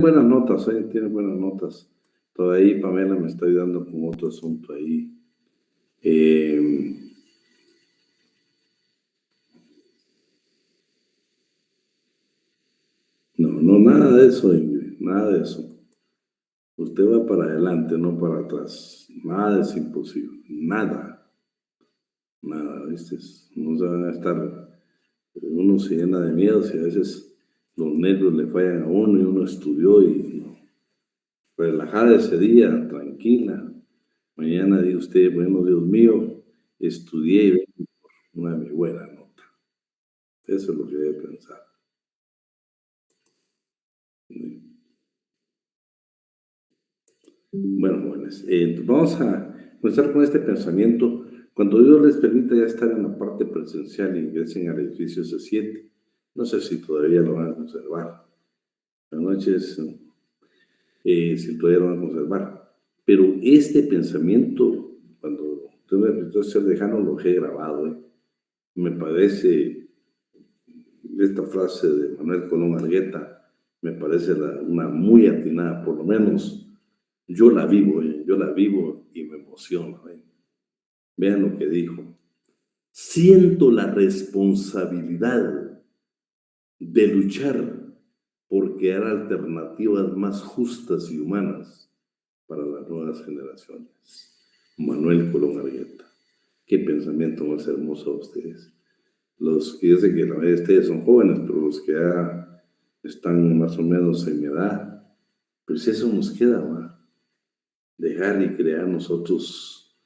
Buenas notas, tiene buenas notas. Todavía Pamela me está ayudando con otro asunto ahí. No, nada de eso, Ingrid, nada de eso. Usted va para adelante, no para atrás. Nada es imposible, nada, ¿viste? No se van a estar, uno se llena de miedos y a veces los nervios le fallan a uno y uno estudió y relajada ese día, tranquila. Mañana dice usted, bueno, Dios mío, estudié y vengo por una muy buena nota. Eso es lo que debe pensar. Bueno, jóvenes, vamos a comenzar con este pensamiento. Cuando Dios les permita ya estar en la parte presencial e ingresen al edificio C7, no sé si todavía lo van a conservar. Buenas noches, si todavía lo van a conservar. Pero este pensamiento, cuando usted me permitió ser lejano, lo he grabado. Me parece, esta frase de Manuel Colón Argueta, me parece una muy atinada, por lo menos yo la vivo y me emociona. Vean lo que dijo. Siento la responsabilidad de luchar por crear alternativas más justas y humanas para las nuevas generaciones. Manuel Colón Argueta. Qué pensamiento más hermoso a ustedes. Los que yo sé que la mayoría de ustedes son jóvenes, pero los que ya están más o menos en mi edad, pues eso nos queda, ¿va? Dejar y crear nosotros,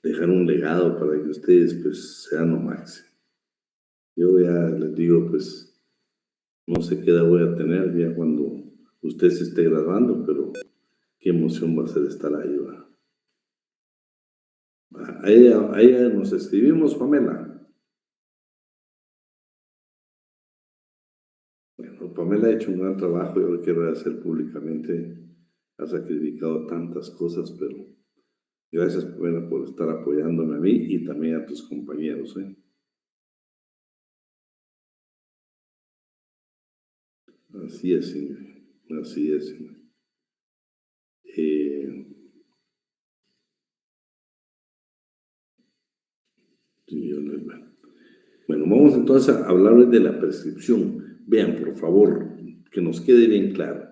dejar un legado para que ustedes pues sean lo máximo. Yo ya les digo, pues no sé qué edad voy a tener ya cuando usted se esté graduando, pero qué emoción va a ser estar ahí, ¿va? Ahí nos escribimos, Pamela. Bueno, Pamela ha hecho un gran trabajo, yo lo quiero hacer públicamente, ha sacrificado tantas cosas, pero gracias, Pamela, por estar apoyándome a mí y también a tus compañeros. Así es, Ingrid. Así es, Ingrid. Bueno, vamos entonces a hablarles de la prescripción. Vean, por favor, que nos quede bien claro.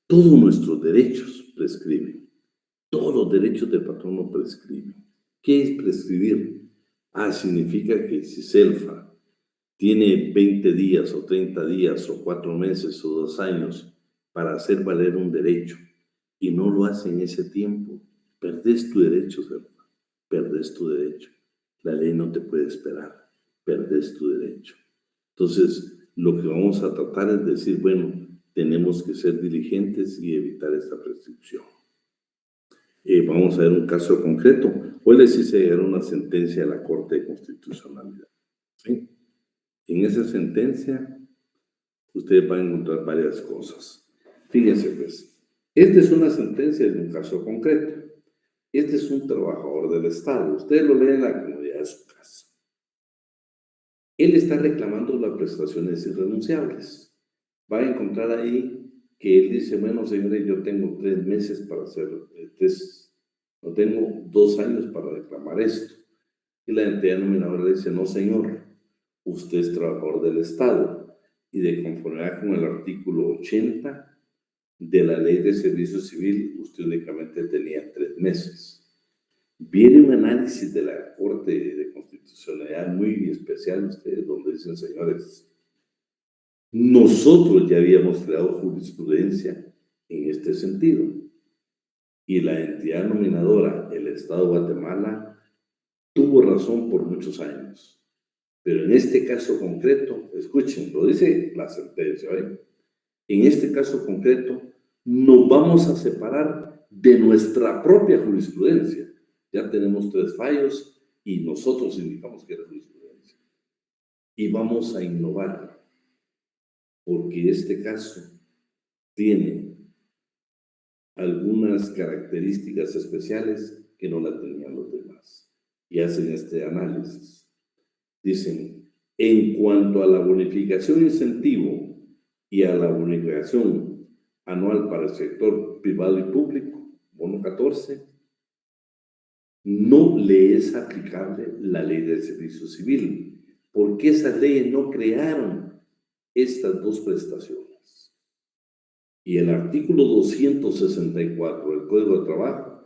Todos nuestros derechos prescriben. Todos los derechos del patrono prescriben. ¿Qué es prescribir? Significa que si Selfa tiene 20 días o 30 días o 4 meses o 2 años para hacer valer un derecho y no lo hace en ese tiempo, perdés tu derecho, Selfa. Perdés tu derecho. La ley no te puede esperar. Perdés tu derecho. Entonces, lo que vamos a tratar es decir, bueno, tenemos que ser diligentes y evitar esta prescripción. Vamos a ver un caso concreto. Hoy les hice llegar una sentencia a la Corte de Constitucionalidad. ¿Sí? En esa sentencia, ustedes van a encontrar varias cosas. Fíjense, pues, esta es una sentencia de un caso concreto. Este es un trabajador del Estado. Ustedes lo leen en la comodidad de su casa. Él está reclamando las prestaciones irrenunciables. Va a encontrar ahí que él dice, bueno, señores, yo tengo 3 meses para hacerlo, no tengo 2 años para reclamar esto. Y la entidad nominadora le dice, no, señor, usted es trabajador del Estado y de conformidad con el artículo 80 de la Ley de Servicio Civil, usted únicamente tenía 3 meses. Viene un análisis de la Corte de Constitucionalidad muy especial, ustedes, donde dicen, señores, nosotros ya habíamos creado jurisprudencia en este sentido y la entidad nominadora, el Estado de Guatemala, tuvo razón por muchos años. Pero en este caso concreto, escuchen, lo dice la sentencia, en este caso concreto, nos vamos a separar de nuestra propia jurisprudencia. Ya tenemos 3 fallos y nosotros indicamos que era jurisprudencia. Y vamos a innovar, porque este caso tiene algunas características especiales que no la tenían los demás. Y hacen este análisis. Dicen, en cuanto a la bonificación incentivo y a la bonificación anual para el sector privado y público, bono 14, no le es aplicable la ley del servicio civil, porque esas leyes no crearon estas dos prestaciones. Y el artículo 264 del Código de Trabajo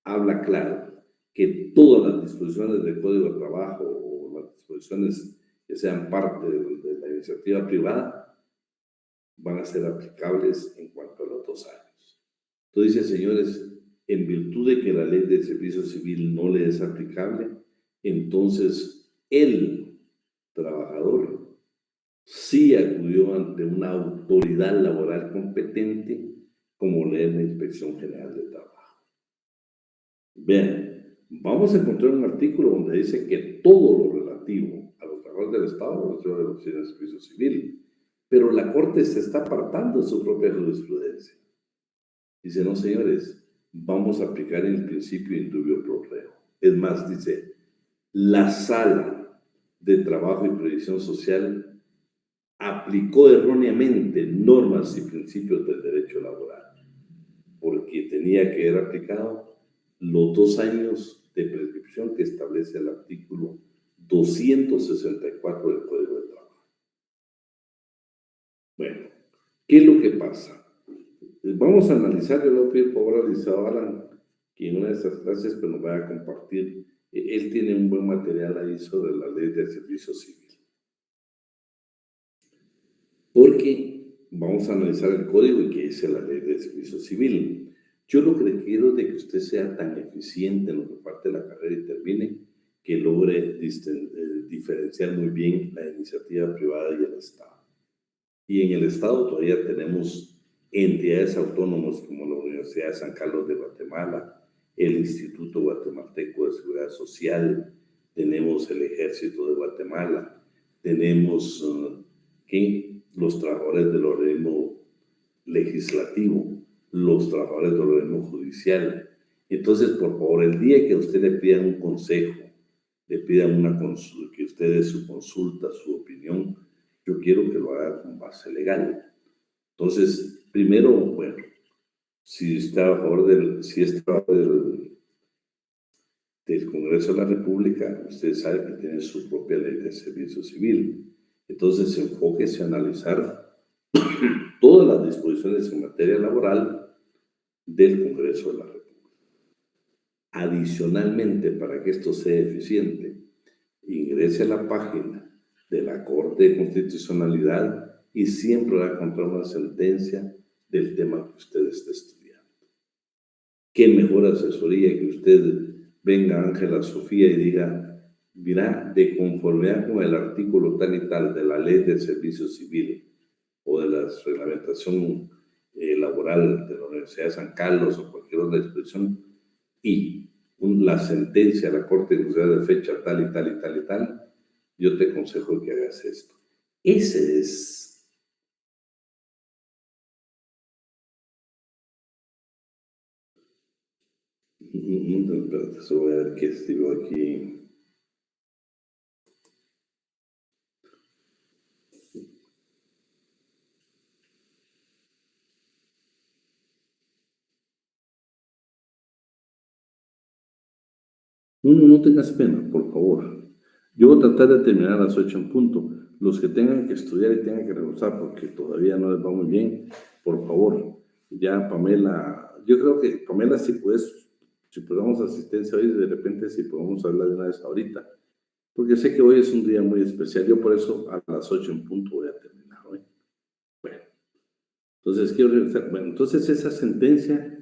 habla claro que todas las disposiciones del Código de Trabajo o las disposiciones que sean parte de la iniciativa privada van a ser aplicables en cuanto a los 2 años. Entonces, señores, en virtud de que la ley de servicio civil no le es aplicable, entonces el trabajador sí acudió ante una autoridad laboral competente, como la Inspección General de Trabajo. Vean, vamos a encontrar un artículo donde dice que todo lo relativo a los trabajadores del Estado lo lleva de la Oficina de Servicio Civil, pero la Corte se está apartando de su propia jurisprudencia. Dice, no, señores, vamos a aplicar el principio indubio pro reo. Es más, dice, la Sala de Trabajo y Previsión Social aplicó erróneamente normas y principios del derecho laboral, porque tenía que haber aplicado los 2 años de prescripción que establece el artículo 264 del Código de Trabajo. Bueno, ¿qué es lo que pasa? Vamos a analizar, yo le voy a pedir por favor a Licenciado Alan, que en una de estas clases pues, nos vaya a compartir. Él tiene un buen material ahí sobre la ley del servicio civil. Porque vamos a analizar el código y qué dice la ley del servicio civil. Yo lo que le quiero es de que usted sea tan eficiente en lo que parte de la carrera y termine, que logre diferenciar muy bien la iniciativa privada y el Estado. Y en el Estado todavía tenemos entidades autónomas como la Universidad de San Carlos de Guatemala, el Instituto Guatemalteco de Seguridad Social, tenemos el Ejército de Guatemala, tenemos los trabajadores del organismo legislativo, los trabajadores del organismo judicial. Entonces, por favor, el día que a usted le pidan un consejo, le pidan una consulta, que usted dé su consulta, su opinión, yo quiero que lo haga con base legal. Entonces, primero, bueno, si está a favor del Congreso de la República, usted sabe que tiene su propia ley de servicio civil. Entonces, enfóquese a analizar todas las disposiciones en materia laboral del Congreso de la República. Adicionalmente, para que esto sea eficiente, ingrese a la página de la Corte de Constitucionalidad y siempre va a encontrar una sentencia del tema que usted esté estudiando. Qué mejor asesoría que usted venga, Ángela Sofía, y diga, mira, de conformidad con el artículo tal y tal de la Ley del Servicio Civil o de la reglamentación laboral de la Universidad de San Carlos o cualquier otra disposición, y la sentencia de la Corte de fecha tal y tal y tal y tal, yo te aconsejo que hagas esto. Ese es... Espérate, voy a ver qué escribo aquí. No tengas pena, por favor. Yo voy a tratar de terminar a las 8 en punto. Los que tengan que estudiar y tengan que regresar porque todavía no les va muy bien, por favor. Ya Pamela, yo creo que Pamela si podemos asistencia hoy, de repente si podemos hablar de una vez ahorita. Porque sé que hoy es un día muy especial. Yo por eso a las 8 en punto voy a terminar hoy. Bueno, entonces quiero regresar. Bueno, entonces esa sentencia,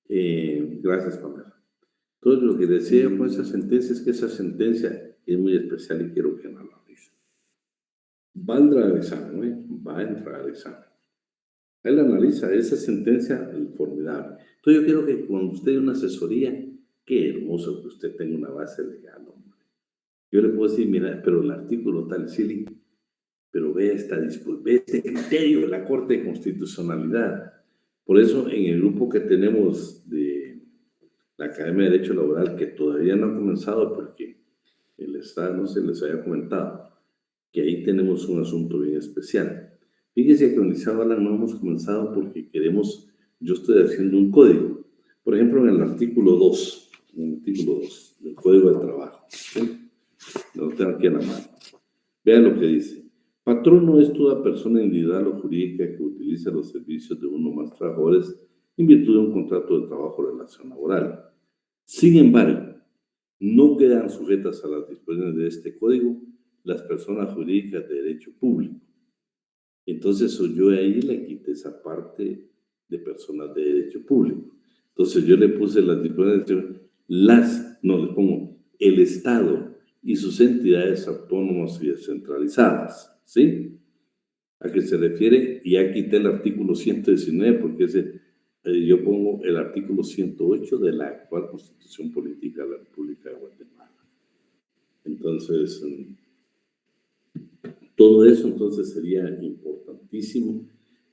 gracias Pamela. Entonces, lo que decía con esa sentencia es que esa sentencia es muy especial y quiero que la analice. Va a entrar al examen, ¿no? Va a entrar al examen. Él analiza esa sentencia formidable. Entonces, yo quiero que cuando usted dé una asesoría, qué hermoso que usted tenga una base legal, hombre. Yo le puedo decir, mira, pero el artículo tal, sí, pero ve este criterio de la Corte de Constitucionalidad. Por eso, en el grupo que tenemos de la Academia de Derecho Laboral, que todavía no ha comenzado porque el Estado no se les había comentado, que ahí tenemos un asunto bien especial. Fíjese que con Liceo Alan no hemos comenzado porque yo estoy haciendo un código. Por ejemplo, en el artículo 2, del Código de Trabajo, ¿sí? Lo tengo aquí en la mano. Vean lo que dice. Patrono es toda persona individual o jurídica que utiliza los servicios de uno o más trabajadores en virtud de un contrato de trabajo o relación laboral. Sin embargo, no quedan sujetas a las disposiciones de este código las personas jurídicas de derecho público. Entonces, yo ahí le quité esa parte de personas de derecho público. Entonces, yo le puse las disposiciones, les pongo el Estado y sus entidades autónomas y descentralizadas, ¿sí? ¿A qué se refiere? Y ya quité el artículo 119 porque yo pongo el artículo 108 de la actual Constitución Política de la República de Guatemala. Entonces, todo eso entonces sería importantísimo.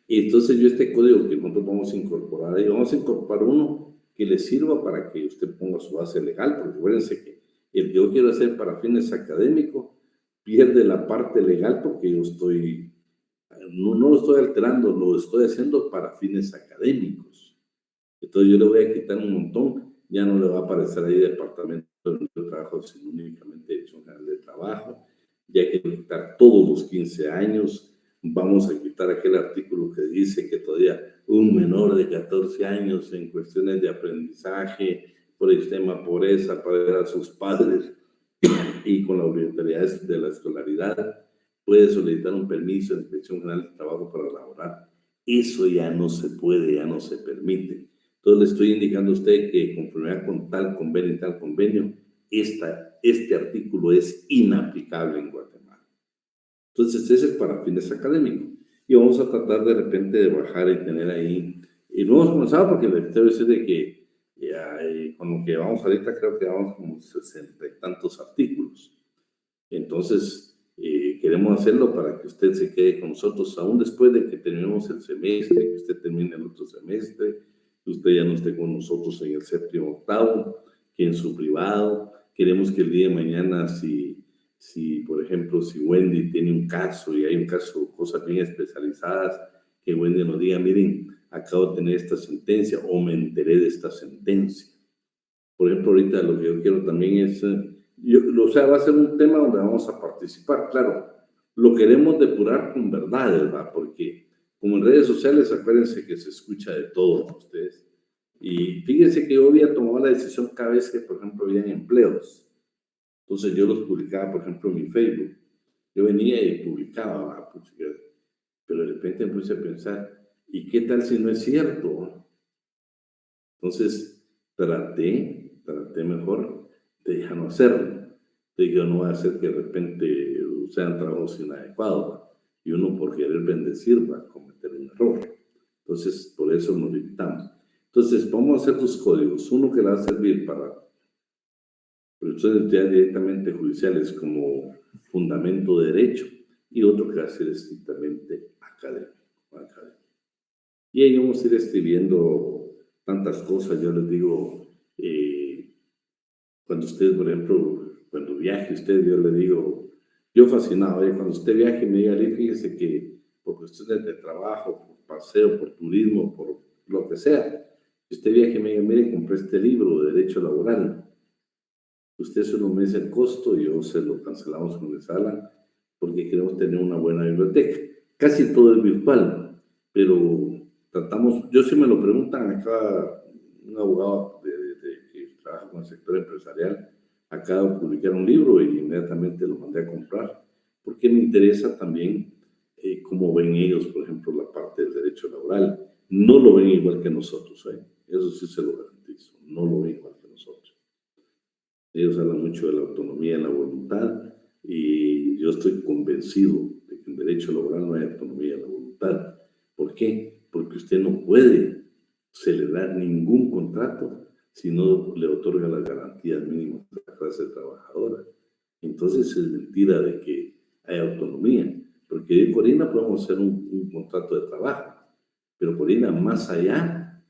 Y entonces yo este código que nosotros vamos a incorporar ahí, vamos a incorporar uno que le sirva para que usted ponga su base legal, porque acuérdense que el que yo quiero hacer para fines académicos pierde la parte legal porque yo no lo estoy alterando, lo estoy haciendo para fines académicos. Entonces yo le voy a quitar un montón, ya no le va a aparecer ahí departamento de trabajo, sino únicamente Dirección General de Trabajo. Ya hay que quitar todos los 15 años, vamos a quitar aquel artículo que dice que todavía un menor de 14 años en cuestiones de aprendizaje por extrema pobreza para ver a sus padres y con la obligatoriedad de la escolaridad puede solicitar un permiso de Inspección General de Trabajo para laborar. Eso ya no se puede, ya no se permite. Entonces le estoy indicando a usted que conforme con tal convenio y tal convenio, este artículo es inaplicable en Guatemala. Entonces, ese es para fines académicos. Y vamos a tratar de repente de bajar y tener ahí. Y no hemos comenzado porque les quiero decir de que con lo que vamos ahorita, creo que vamos como 60 y tantos artículos. Entonces, queremos hacerlo para que usted se quede con nosotros, aún después de que terminemos el semestre, que usted termine el otro semestre, que usted ya no esté con nosotros en el séptimo, octavo, que en su privado. Queremos que el día de mañana, por ejemplo, si Wendy tiene un caso y hay un caso, cosas bien especializadas, que Wendy nos diga, miren, acabo de tener esta sentencia o me enteré de esta sentencia. Por ejemplo, ahorita lo que yo quiero también es, o sea, va a ser un tema donde vamos a participar, claro. Lo queremos depurar con verdades, ¿verdad? Porque como en redes sociales, acuérdense que se escucha de todo a ustedes. Y fíjense que yo había tomado la decisión cada vez que, por ejemplo, habían empleos. Entonces yo los publicaba, por ejemplo, en mi Facebook. Yo venía y publicaba, pero de repente empecé a pensar, ¿y qué tal si no es cierto? Entonces traté mejor de ya no hacerlo. De que yo no voy a hacer que de repente sean trabajos inadecuados y uno por querer bendecir va a cometer un error. Entonces, por eso nos limitamos. Entonces, vamos a hacer dos códigos. Uno que le va a servir para procesos ya directamente judiciales como fundamento de derecho y otro que va a ser estrictamente académico. Y ahí vamos a ir escribiendo tantas cosas. Yo les digo, cuando usted, por ejemplo, cuando viaje usted, yo le digo, yo fascinado, cuando usted viaje me diga, fíjese que por cuestiones de trabajo, por paseo, por turismo, por lo que sea, si usted viaje me diga, mire, compré este libro de Derecho Laboral. Usted solo me dice el costo y yo se lo cancelamos con el sala porque queremos tener una buena biblioteca. Casi todo es virtual, pero tratamos, yo sí me lo preguntan acá, un abogado que trabaja con el sector empresarial, acaba de publicar un libro y inmediatamente lo mandé a comprar, porque me interesa también cómo ven ellos, por ejemplo, la parte del derecho laboral. No lo ven igual que nosotros, eso sí se lo garantizo, no lo ven igual que nosotros. Ellos hablan mucho de la autonomía y la voluntad y yo estoy convencido de que en derecho laboral no hay autonomía y la voluntad. ¿Por qué? Porque usted no puede celebrar ningún contrato si no le otorga las garantías mínimas de la clase trabajadora. Entonces es mentira de que hay autonomía, porque Corina podemos hacer un contrato de trabajo, pero Corina más allá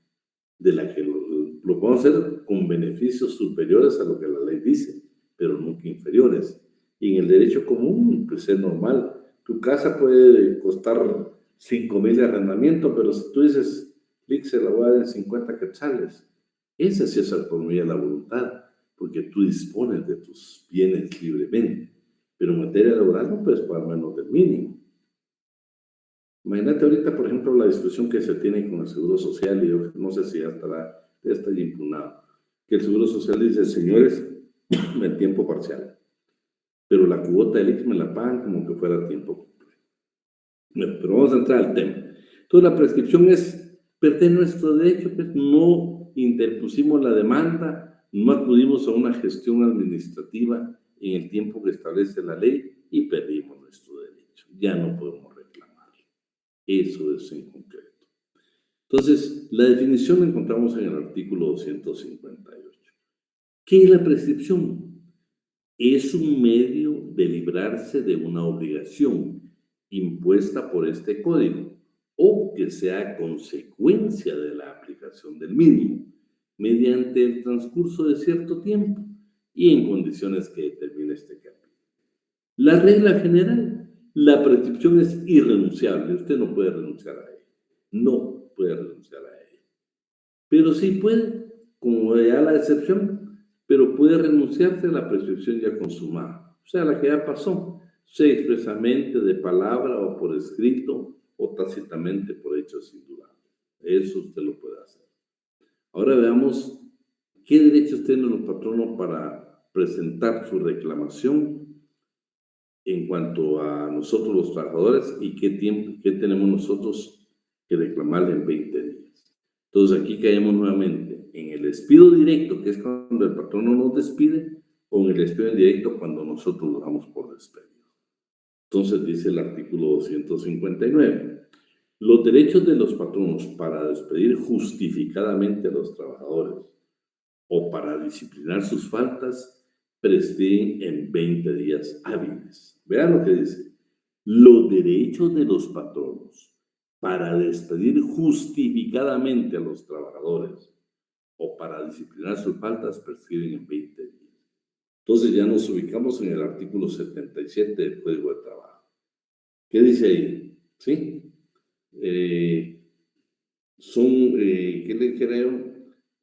de la que lo podemos hacer con beneficios superiores a lo que la ley dice, pero nunca inferiores. Y en el derecho común, pues es normal. Tu casa puede costar 5,000 de arrendamiento, pero si tú dices, Lick, se la voy a dar en 50 quetzales, esa sí es autonomía de la voluntad, porque tú dispones de tus bienes libremente, pero en materia laboral no puedes pagar menos del mínimo. Imagínate ahorita, por ejemplo, la discusión que se tiene con el Seguro Social, y yo no sé si ya está ya impugnado, que el Seguro Social dice, señores, el tiempo parcial, pero la cuota del IX me la pagan como que fuera tiempo completo. Bueno, pero vamos a entrar al tema. Entonces, la prescripción es perder nuestro derecho, pues no interpusimos la demanda, no acudimos a una gestión administrativa en el tiempo que establece la ley y perdimos nuestro derecho. Ya no podemos reclamar. Eso es en concreto. Entonces, la definición la encontramos en el artículo 258. ¿Qué es la prescripción? Es un medio de librarse de una obligación impuesta por este código o que sea consecuencia de la aplicación del mismo mediante el transcurso de cierto tiempo y en condiciones que determine este capítulo. La regla general, la prescripción es irrenunciable, usted no puede renunciar a ella, no puede renunciar a ella, pero sí puede, como ya la excepción, pero puede renunciarse a la prescripción ya consumada, o sea, la que ya pasó, sea expresamente de palabra o por escrito o tácitamente por hechos indudable. Eso usted lo puede hacer. Ahora veamos qué derechos tienen los patronos para presentar su reclamación en cuanto a nosotros los trabajadores y qué tenemos nosotros que reclamarle en 20 días. Entonces aquí caemos nuevamente en el despido directo, que es cuando el patrono nos despide, o en el despido indirecto cuando nosotros lo damos por despedido. Entonces dice el artículo 259, los derechos de los patronos para despedir justificadamente a los trabajadores o para disciplinar sus faltas prescriben en 20 días hábiles. Vean lo que dice. Los derechos de los patronos para despedir justificadamente a los trabajadores o para disciplinar sus faltas prescriben en 20 días. Entonces ya nos ubicamos en el artículo 77 del Código de Trabajo. ¿Qué dice ahí? ¿Sí? ¿Qué le creo?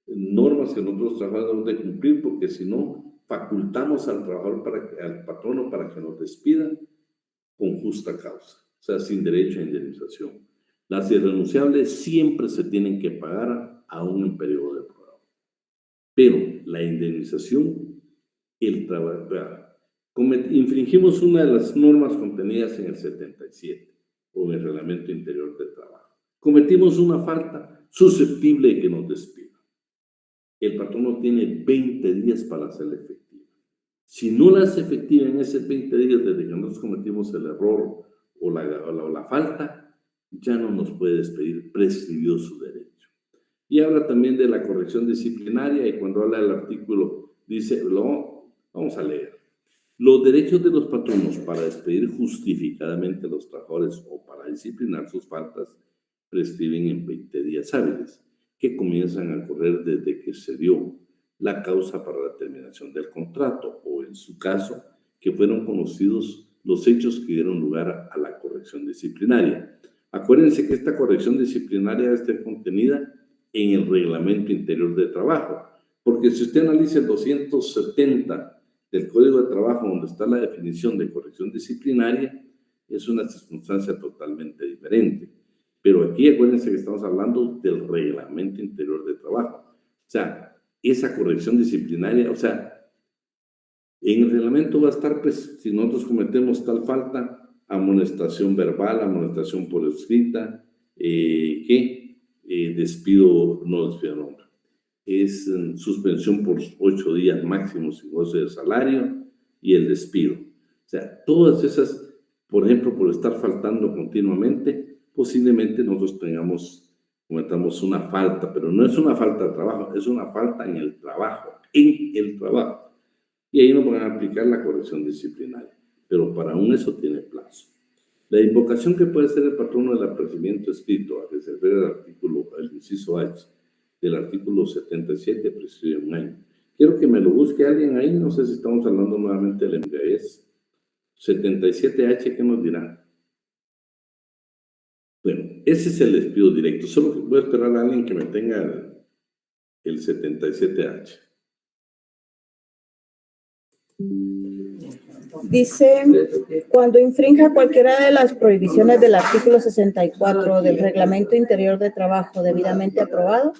Normas que nosotros trabajadores debemos de cumplir, porque si no, facultamos al trabajador, al patrono para que nos despida con justa causa, o sea, sin derecho a indemnización. Las irrenunciables siempre se tienen que pagar aún en periodo de prueba. Pero la indemnización, el trabajador, infringimos una de las normas contenidas en el 77 o en el Reglamento Interior de Trabajo. Cometimos una falta susceptible de que nos despida. El patrono tiene 20 días para hacerla efectiva. Si no la hace efectiva en esos 20 días desde que nosotros cometimos el error o la falta, ya no nos puede despedir, prescribió su derecho. Y habla también de la corrección disciplinaria, y cuando habla del artículo, dice, vamos a leer. Los derechos de los patronos para despedir justificadamente a los trabajadores o para disciplinar sus faltas prescriben en 20 días hábiles, que comienzan a correr desde que se dio la causa para la terminación del contrato o, en su caso, que fueron conocidos los hechos que dieron lugar a la corrección disciplinaria. Acuérdense que esta corrección disciplinaria debe estar contenida en el Reglamento Interior de Trabajo, porque si usted analiza el 270 del Código de Trabajo, donde está la definición de corrección disciplinaria, es una circunstancia totalmente diferente. Pero aquí acuérdense que estamos hablando del Reglamento Interior de Trabajo. O sea, esa corrección disciplinaria, o sea, en el reglamento va a estar, pues, si nosotros cometemos tal falta, amonestación verbal, amonestación por escrita, despido, no, es suspensión por 8 días máximo sin goce de salario y el despido. O sea, todas esas, por ejemplo, por estar faltando continuamente, posiblemente nosotros cometamos una falta, pero no es una falta de trabajo, es una falta en el trabajo, Y ahí nos van a aplicar la corrección disciplinaria, pero para aún eso tiene plazo. La invocación que puede hacer el patrono del apercibimiento escrito, a que se refiere al artículo, el inciso H, del artículo 77, prescribe 1 año. Quiero que me lo busque alguien ahí, no sé si estamos hablando nuevamente del embriaguez. 77H, ¿qué nos dirá? ese es el despido directo. Solo voy a esperar a alguien que me tenga el 77H. Dice, cuando infrinja cualquiera de las prohibiciones del artículo 64 del Reglamento Interior de Trabajo debidamente aprobado,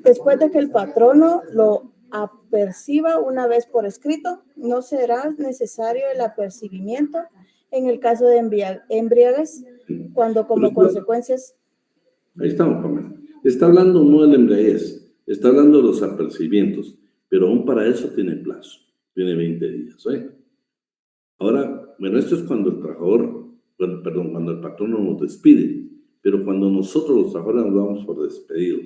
después de que el patrono lo aperciba una vez por escrito, no será necesario el apercibimiento en el caso de embriaguez, cuando como consecuencias... Ahí estamos, Pamela. Está hablando no de la embriaguez, está hablando de los apercibimientos, pero aún para eso tiene plazo, tiene 20 días, ¿eh? Ahora, bueno, esto es cuando el trabajador, cuando el patrono nos despide, pero cuando nosotros los trabajadores nos vamos por despedido.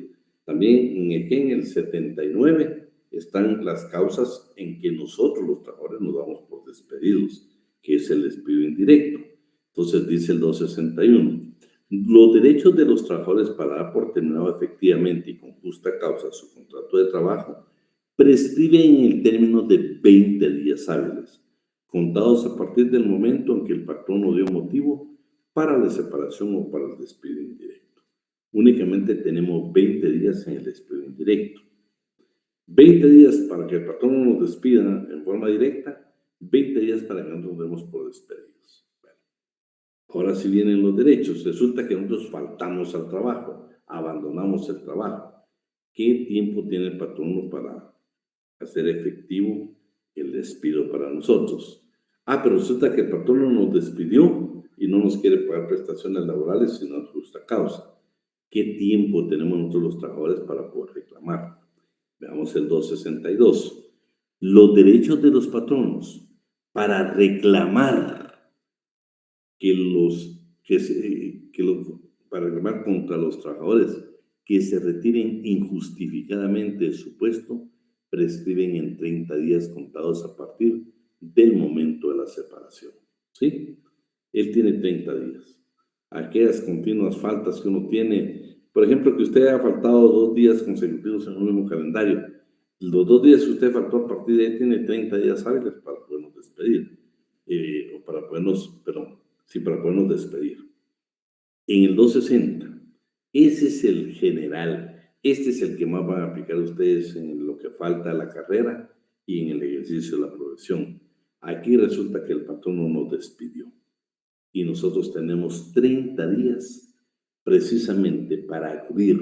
También en el 79 están las causas en que nosotros los trabajadores nos vamos por despedidos, que es el despido indirecto. Entonces dice el 261, los derechos de los trabajadores para dar por terminado efectivamente y con justa causa su contrato de trabajo prescriben en el término de 20 días hábiles, contados a partir del momento en que el patrono dio motivo para la separación o para el despido indirecto. Únicamente tenemos 20 días en el despido indirecto. 20 días para que el patrono nos despida en forma directa, 20 días para que nosotros nos demos por despedidos. Bueno, ahora sí vienen los derechos. Resulta que nosotros faltamos al trabajo, abandonamos el trabajo. ¿Qué tiempo tiene el patrono para hacer efectivo el despido para nosotros? Pero resulta que el patrono nos despidió y no nos quiere pagar prestaciones laborales sino en justa causa. ¿Qué tiempo tenemos nosotros los trabajadores para poder reclamar? Veamos el 262. Los derechos de los patronos para reclamar para reclamar contra los trabajadores que se retiren injustificadamente de su puesto prescriben en 30 días contados a partir del momento de la separación. ¿Sí? Él tiene 30 días. Aquellas continuas faltas que uno tiene, por ejemplo, que usted haya faltado 2 días consecutivos en un mismo calendario, los 2 días que usted faltó a partir de ahí tiene 30 días hábiles para podernos despedir, o para podernos despedir. En el 260, ese es el general, este es el que más van a aplicar ustedes en lo que falta a la carrera y en el ejercicio de la profesión. Aquí resulta que el patrono nos despidió y nosotros tenemos 30 días precisamente para acudir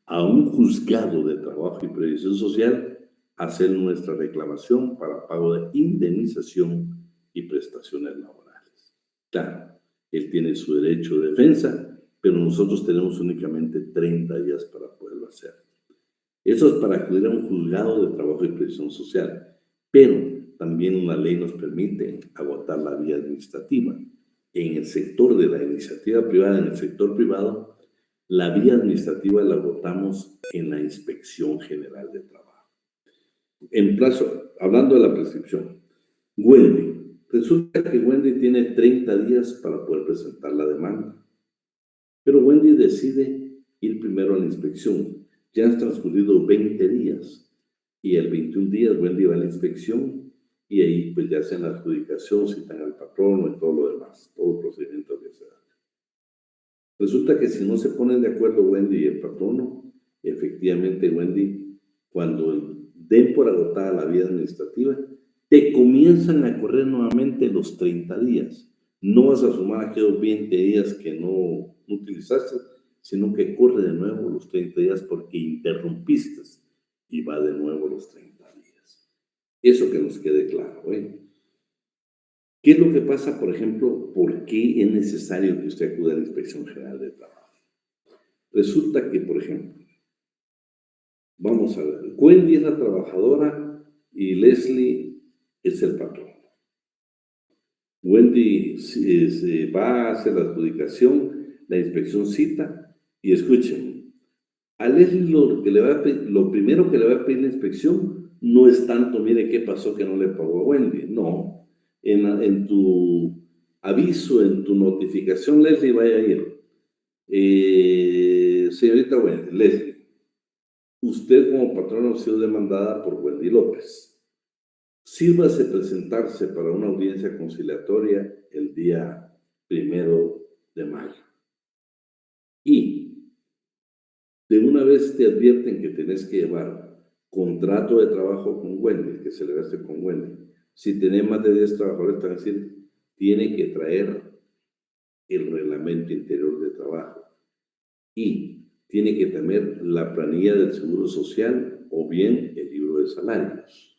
a un juzgado de trabajo y previsión social a hacer nuestra reclamación para pago de indemnización y prestaciones laborales. Claro, él tiene su derecho de defensa, pero nosotros tenemos únicamente 30 días para poderlo hacer. Eso es para acudir a un juzgado de trabajo y previsión social, pero también una ley nos permite agotar la vía administrativa. En el sector de la iniciativa privada, en el sector privado, la vía administrativa la agotamos en la Inspección General de Trabajo. Hablando de la prescripción, Wendy, resulta que Wendy tiene 30 días para poder presentar la demanda, pero Wendy decide ir primero a la inspección. Ya han transcurrido 20 días y el 21 días Wendy va a la inspección y ahí pues ya hacen la adjudicación, citan al patrono y todo lo demás, todo el procedimiento que se da. Resulta que si no se ponen de acuerdo Wendy y el patrono, efectivamente Wendy, cuando den por agotada la vía administrativa, te comienzan a correr nuevamente los 30 días. No vas a sumar aquellos 20 días que no utilizaste, sino que corre de nuevo los 30 días porque interrumpiste y va de nuevo los 30 días. Eso que nos quede claro, ¿eh? ¿Qué es lo que pasa, por ejemplo? ¿Por qué es necesario que usted acuda a la Inspección General de Trabajo? Resulta que, por ejemplo, vamos a ver, Wendy es la trabajadora y Leslie es el patrón. Wendy se va a hacer la adjudicación, la inspección cita y escuchen, a Leslie lo primero que le va a pedir la inspección no es tanto, mire qué pasó que no le pagó a Wendy, no. En tu aviso, en tu notificación, Leslie, vaya a ir. Señorita Wendy, Leslie, usted como patrona ha sido demandada por Wendy López. Sírvase presentarse para una audiencia conciliatoria el día 1 de mayo. Y de una vez te advierten que tenés que llevar contrato de trabajo con Wendy, que celebraste con Wendy. Si tenés más de 10 trabajadores, te van a decir, tiene que traer el reglamento interior de trabajo y tiene que tener la planilla del Seguro Social o bien el libro de salarios.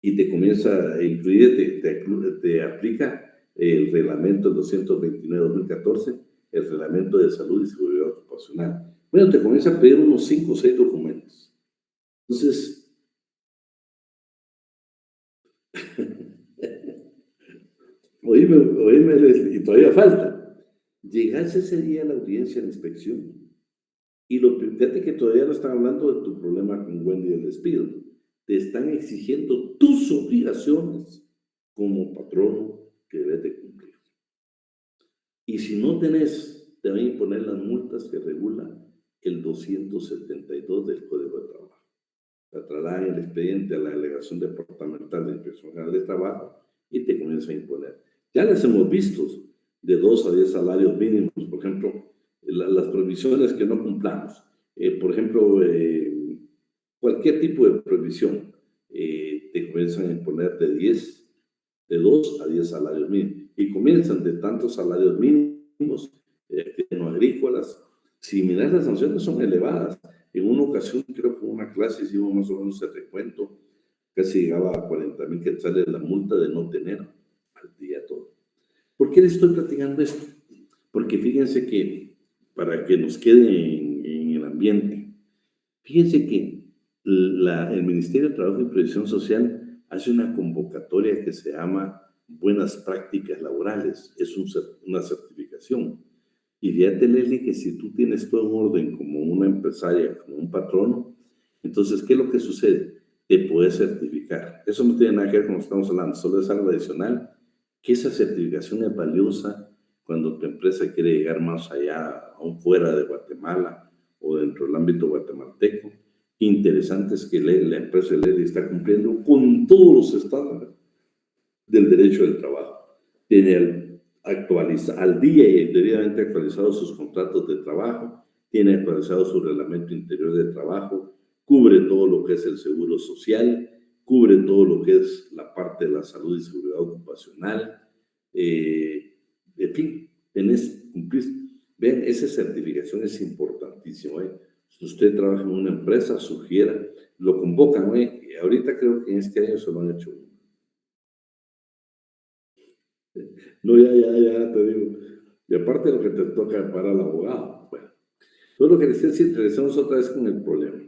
Y te comienza a incluir, te aplica el reglamento 229-2014, el reglamento de salud y seguridad ocupacional. Bueno, te comienza a pedir unos 5 o 6 documentos. Entonces, oíme, y todavía falta. Llegas ese día a la audiencia de inspección y fíjate que todavía no están hablando de tu problema con Wendy del despido. Te están exigiendo tus obligaciones como patrono que debes de cumplir. Y si no tenés, te van a imponer las multas que regula el 272 del Código de Trabajo. La trasladan el expediente a la Delegación Departamental de Inspección General de Trabajo y te comienzan a imponer. Ya les hemos visto de 2 a 10 salarios mínimos, por ejemplo, las prohibiciones que no cumplamos. Por ejemplo, cualquier tipo de prohibición, te comienzan a imponer de 2 a 10 salarios mínimos. Y comienzan de tantos salarios mínimos, no agrícolas. Si miras, las sanciones son elevadas. En una ocasión, creo que en una clase hicimos más o menos el recuento, casi llegaba a 40,000 quetzales la multa de no tener al día todo. ¿Por qué les estoy platicando esto? Porque fíjense que, para que nos quede en el ambiente, fíjense que el Ministerio de Trabajo y Previsión Social hace una convocatoria que se llama Buenas Prácticas Laborales. Es una certificación. Y fíjate, Leslie, que si tú tienes todo en orden como una empresaria, como un patrono, entonces, ¿qué es lo que sucede? Te puedes certificar. Eso no tiene nada que ver con lo que estamos hablando, solo es algo adicional, que esa certificación es valiosa cuando tu empresa quiere llegar más allá, aún fuera de Guatemala o dentro del ámbito guatemalteco. Interesante es que la empresa Leslie está cumpliendo con todos los estándares del derecho del trabajo. Tiene al día y debidamente actualizado sus contratos de trabajo, tiene actualizado su reglamento interior de trabajo, cubre todo lo que es el seguro social, cubre todo lo que es la parte de la salud y seguridad ocupacional, en fin, cumplís. Vean, esa certificación es importantísima. Si usted trabaja en una empresa, sugiera, lo convocan. Ahorita creo que en este año se lo han hecho. No, ya, te digo. Y aparte de lo que te toca para el abogado. Bueno, todo lo que decía, si regresamos otra vez con el problema.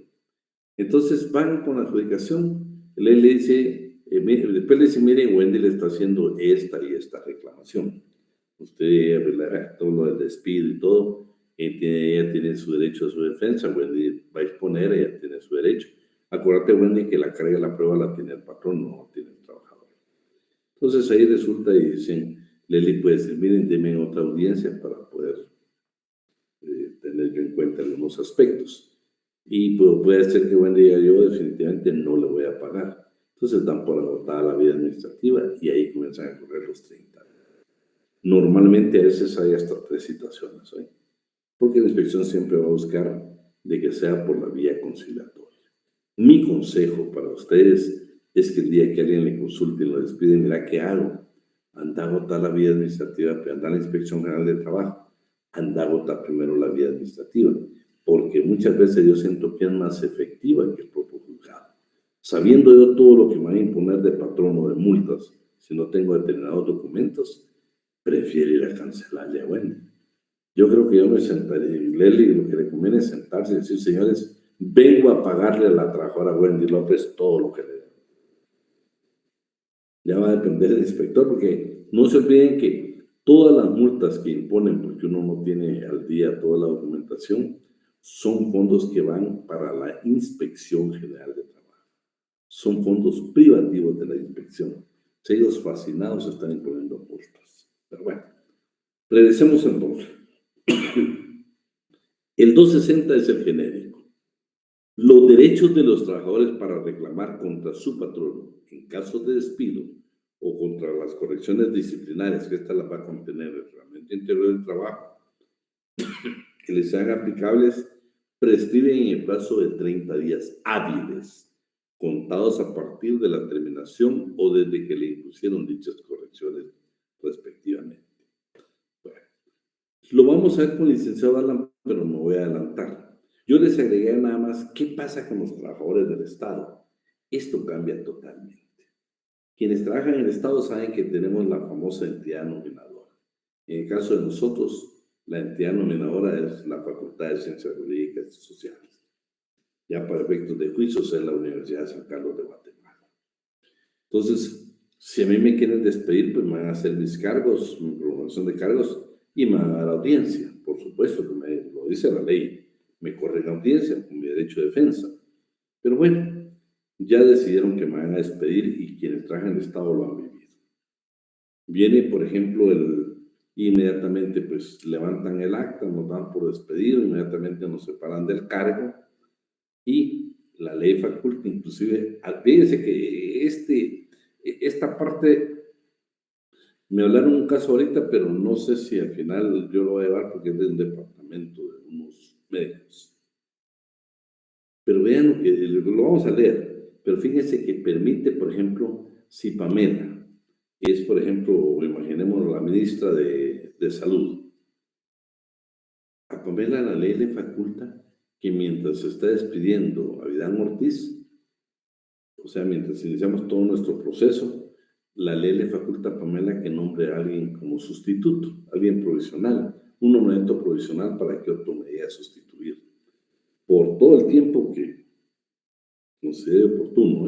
Entonces van con la adjudicación, le dice, después le dice, mire, Wendy le está haciendo esta y esta reclamación. Usted, todo lo del despido y todo, ella tiene su derecho a su defensa, Wendy va a exponer, ella tiene su derecho. Acuérdate, Wendy, que la carga de la prueba la tiene el patrón, no tiene el trabajador. Entonces ahí resulta y dicen, Leslie puede decir, miren, denme otra audiencia para poder tener yo en cuenta algunos aspectos. Y puede ser que Wendy diga, yo definitivamente no le voy a pagar. Entonces dan por agotada la vida administrativa y ahí comienzan a correr los 30 años. Normalmente a veces hay hasta 3 citaciones, porque la inspección siempre va a buscar de que sea por la vía conciliatoria. Mi consejo para ustedes es que el día que alguien le consulte y lo despide, mira, ¿qué hago? Anda a agotar la vía administrativa, anda a la Inspección General de Trabajo, anda a agotar primero la vía administrativa, porque muchas veces yo siento que es más efectiva que el propio juzgado. Sabiendo yo todo lo que me van a imponer de patrón o de multas, si no tengo determinados documentos, prefiero ir a cancelarle a Wendy. Yo creo que yo me sentaré, Leslie, lo que le conviene es sentarse y decir, señores, vengo a pagarle a la trabajadora Wendy López todo lo que le debo. Ya va a depender del inspector, porque no se olviden que todas las multas que imponen, porque uno no tiene al día toda la documentación, son fondos que van para la Inspección General de Trabajo. Son fondos privativos de la inspección. Ellos fascinados están imponiendo multas. Pero bueno, regresemos entonces. El 260 es el genérico. Los derechos de los trabajadores para reclamar contra su patrono en caso de despido o contra las correcciones disciplinarias, que esta la va a contener el reglamento interior del trabajo, que les sean aplicables prescriben en el plazo de 30 días hábiles, contados a partir de la terminación o desde que le impusieron dichas correcciones respectivamente. Bueno, lo vamos a ver con el licenciado Alan, pero me voy a adelantar. Yo les agregué nada más qué pasa con los trabajadores del Estado. Esto cambia totalmente. Quienes trabajan en el Estado saben que tenemos la famosa entidad nominadora. En el caso de nosotros, la entidad nominadora es la Facultad de Ciencias Jurídicas y Sociales. Ya para efectos de juicios es la Universidad de San Carlos de Guatemala. Entonces, si a mí me quieren despedir, pues me van a hacer mis cargos, mi prolongación de cargos, y me van a dar audiencia. Por supuesto que me lo dice la ley, me corren audiencia con mi derecho de defensa. Pero bueno, ya decidieron que me van a despedir y quienes trabajan en el Estado lo han vivido. Viene, por ejemplo, inmediatamente pues levantan el acta, nos dan por despedido, inmediatamente nos separan del cargo y la ley faculta, inclusive, fíjense que esta parte, me hablaron un caso ahorita, pero no sé si al final yo lo voy a llevar porque es de un departamento de unos médicos. Pero vean lo vamos a leer, pero fíjense que permite, por ejemplo, si Pamela es, por ejemplo, imaginemos la ministra de Salud. A Pamela la ley le faculta que mientras se está despidiendo a Vidán Ortiz, o sea, mientras iniciamos todo nuestro proceso, la ley le faculta a Pamela que nombre a alguien como sustituto, alguien provisional, un nombramiento provisional para que otro me vaya a sustituir por todo el tiempo que considere oportuno,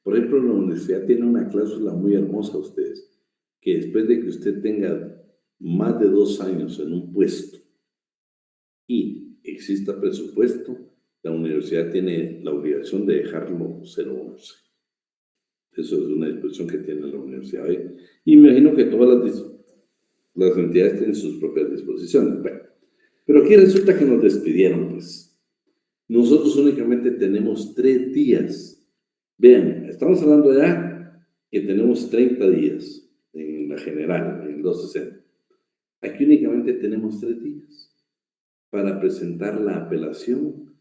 Por ejemplo, la universidad tiene una cláusula muy hermosa, ustedes, que después de que usted tenga más de 2 años en un puesto y exista presupuesto, la universidad tiene la obligación de dejarlo 011. Eso es una disposición que tiene la universidad. Y me imagino que todas las entidades tienen sus propias disposiciones. Bueno, pero aquí resulta que nos despidieron, pues. Nosotros únicamente tenemos 3 días. Vean, estamos hablando ya que tenemos 30 días en la general, en el 260. Aquí únicamente tenemos 3 días para presentar la apelación.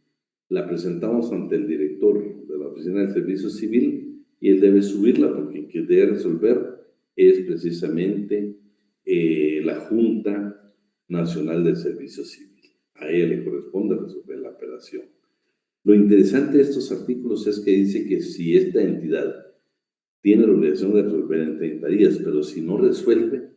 La presentamos ante el director de la Oficina del Servicio Civil y él debe subirla porque quien debe resolver es precisamente la Junta Nacional del Servicio Civil. A ella le corresponde resolver la apelación. Lo interesante de estos artículos es que dice que si esta entidad tiene la obligación de resolver en 30 días, pero si no resuelve,